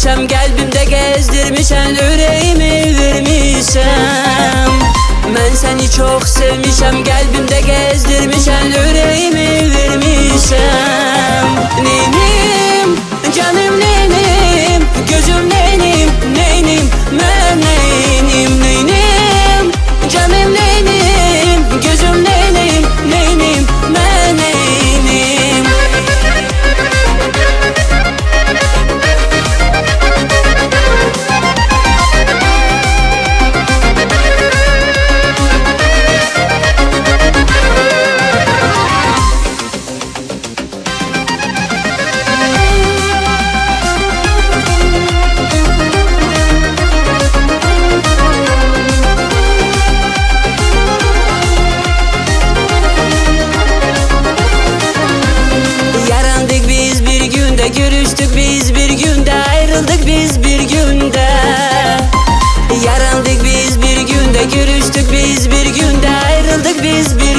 sevmişem, kalbimde gezdirmişen, yüreğimi vermişem. Ben seni çok sevmişem, kalbimde gezdirmişen, yüreğimi vermişem. Nenim, canım nenim, gözüm nenim, nenim, ben nenim, nenim, canım nenim, gözüm nenim, nenim, ben nenim. Görüştük biz bir günde, ayrıldık biz bir günde. Yarandık biz bir günde, görüştük biz bir günde, ayrıldık biz bir